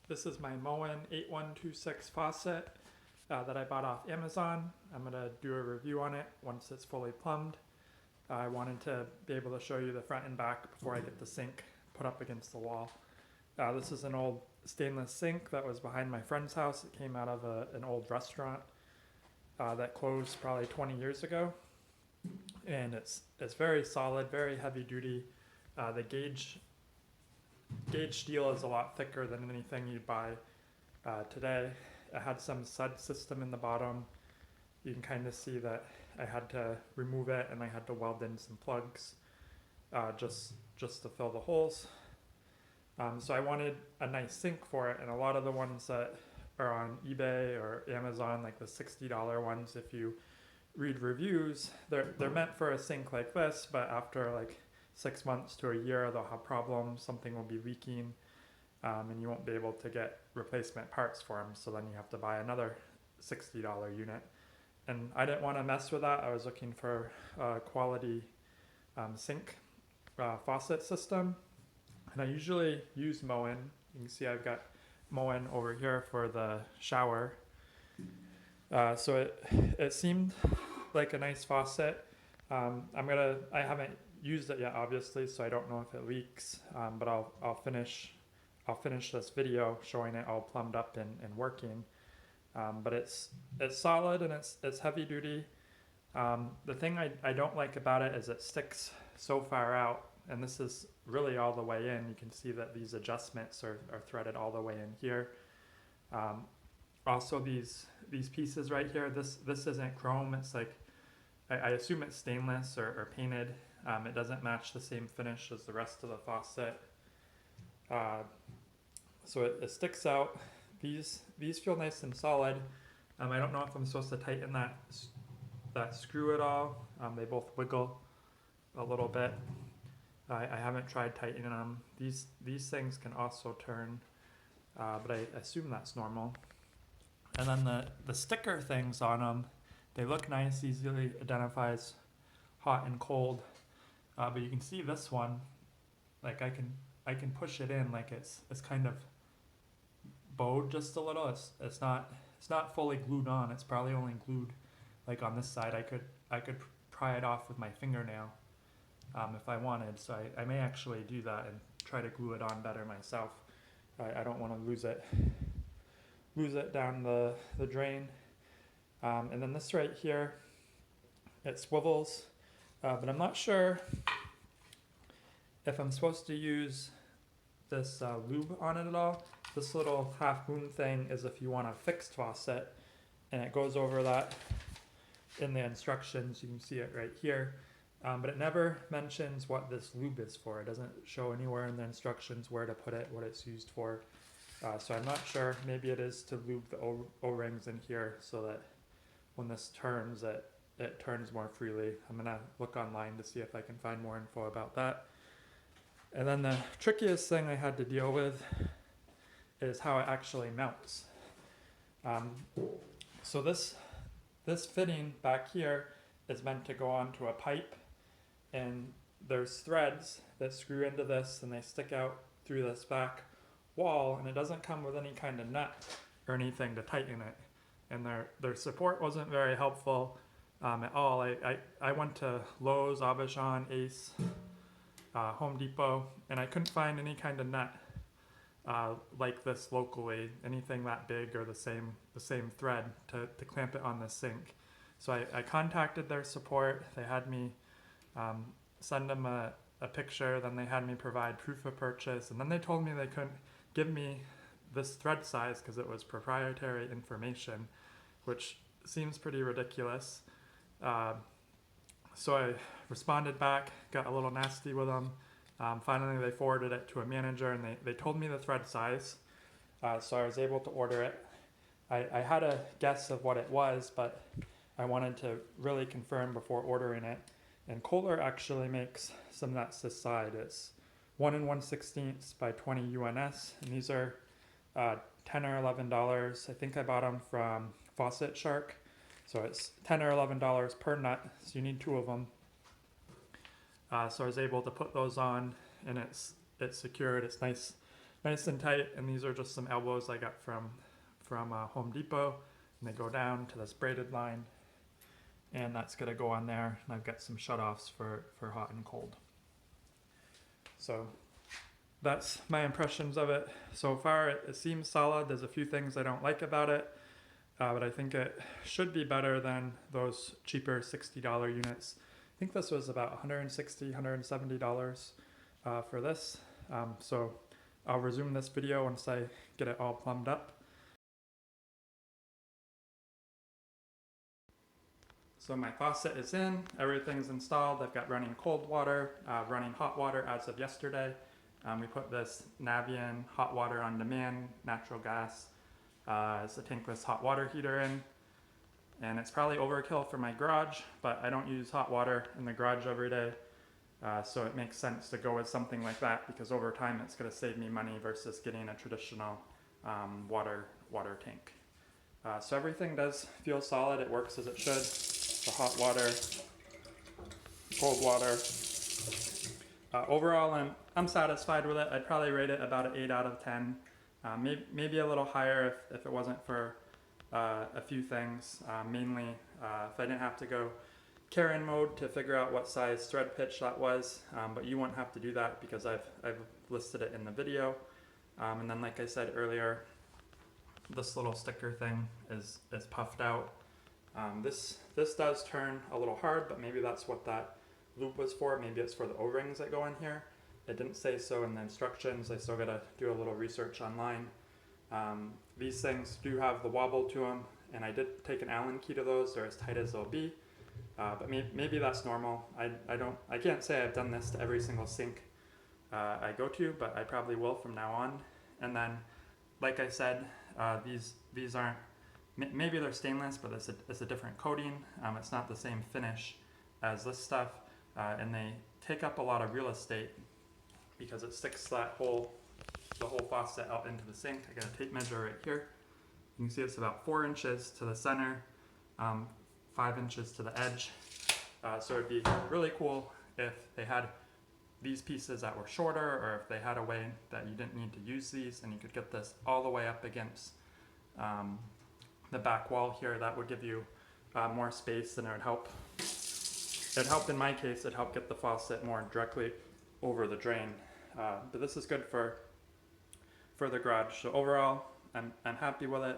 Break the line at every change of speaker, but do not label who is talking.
This is my Moen 8126 faucet that I bought off Amazon. I'm going to do a review on it once it's fully plumbed. I wanted to be able to show you the front and back before I get the sink put up against the wall. This is an old stainless sink that was behind my friend's house. It came out of an old restaurant that closed probably 20 years ago. And it's very solid, very heavy duty. The gauge steel is a lot thicker than anything you'd buy today. It had some sud system in the bottom. You can kind of see that I had to remove it and I had to weld in some plugs just to fill the holes. So I wanted a nice sink for it, and a lot of the ones that are on eBay or Amazon, like the $60 ones, if you read reviews, they're meant for a sink like this, but after like 6 months to a year, they'll have problems. Something will be leaking, and you won't be able to get replacement parts for them. So then you have to buy another $60 unit. And I didn't want to mess with that. I was looking for a quality sink faucet system. And I usually use Moen. You can see I've got Moen over here for the shower. So it seemed like a nice faucet. I haven't used it yet, obviously, so I don't know if it leaks. But I'll finish this video showing it all plumbed up and working. But it's solid and it's heavy duty. The thing I don't like about it is it sticks so far out, and this is really all the way in. You can see that these adjustments are threaded all the way in here. Also these pieces right here, this isn't chrome. It's like, I assume it's stainless or painted. It doesn't match the same finish as the rest of the faucet. So it sticks out. These feel nice and solid. I don't know if I'm supposed to tighten that screw at all. They both wiggle a little bit. I haven't tried tightening them. These things can also turn, but I assume that's normal. And then the sticker things on them, they look nice, easily identifies hot and cold. But you can see this one, like I can push it in, like it's kind of bowed just a little. It's not fully glued on. It's probably only glued like on this side. I could pry it off with my fingernail if I wanted. So I may actually do that and try to glue it on better myself. I don't want to lose it down the drain. And then this right here, it swivels, but I'm not sure if I'm supposed to use this lube on it at all. This little half moon thing is if you want a fixed faucet, and it goes over that in the instructions. You can see it right here, but it never mentions what this lube is for. It doesn't show anywhere in the instructions where to put it, what it's used for. So I'm not sure. Maybe it is to lube the O-rings in here so that when this turns, it turns more freely. I'm gonna look online to see if I can find more info about that. And then the trickiest thing I had to deal with is how it actually mounts. So this fitting back here is meant to go onto a pipe, and there's threads that screw into this and they stick out through this back wall, and it doesn't come with any kind of nut or anything to tighten it. And their support wasn't very helpful at all. I went to Lowe's, Auchan, Ace, Home Depot, and I couldn't find any kind of nut like this locally, anything that big or the same thread to clamp it on the sink. So I contacted their support. They had me send them a picture, then they had me provide proof of purchase, and then they told me they couldn't give me this thread size because it was proprietary information, which seems pretty ridiculous. So I responded back, got a little nasty with them. Finally, they forwarded it to a manager, and they told me the thread size, so I was able to order it. I had a guess of what it was, but I wanted to really confirm before ordering it. And Kohler actually makes some nuts this side. It's 1 1/16 by 20 UNS, and these are $10 or $11. I think I bought them from Faucet Shark, so it's $10 or $11 per nut. So you need 2 of them. So I was able to put those on, and it's secured. It's nice nice and tight. And these are just some elbows I got from Home Depot, and they go down to this braided line, and that's gonna go on there. And I've got some shutoffs for hot and cold. So that's my impressions of it so far. It seems solid. There's a few things I don't like about it, but I think it should be better than those cheaper $60 units. I think this was about $160, $170 for this. So I'll resume this video once I get it all plumbed up. So my faucet is in, everything's installed. I've got running cold water, running hot water as of yesterday. We put this Navian hot water on demand, natural gas, as a tankless hot water heater in. And it's probably overkill for my garage, but I don't use hot water in the garage every day. So it makes sense to go with something like that, because over time it's gonna save me money versus getting a traditional water tank. So everything does feel solid, it works as it should. The hot water, cold water. Overall, I'm satisfied with it. I'd probably rate it about an 8 out of 10. Maybe a little higher if it wasn't for a few things. Mainly, if I didn't have to go Karen mode to figure out what size thread pitch that was, but you won't have to do that because I've listed it in the video. And then, like I said earlier, this little sticker thing is puffed out. This does turn a little hard, but maybe that's what that loop was for. Maybe it's for the O-rings that go in here. It didn't say so in the instructions. I still gotta do a little research online. These things do have the wobble to them, and I did take an Allen key to those. They're as tight as they'll be, but maybe that's normal. I can't say I've done this to every single sink I go to, but I probably will from now on. And then, like I said, these aren't, maybe they're stainless, but it's a different coating. It's not the same finish as this stuff, and they take up a lot of real estate because it sticks the whole faucet out into the sink. I got a tape measure right here. You can see it's about 4 inches to the center, 5 inches to the edge. So it'd be really cool if they had these pieces that were shorter, or if they had a way that you didn't need to use these and you could get this all the way up against the back wall here. That would give you more space, and it would help. It'd help, in my case, it'd help get the faucet more directly over the drain. But this is good for the garage. So overall, I'm happy with it.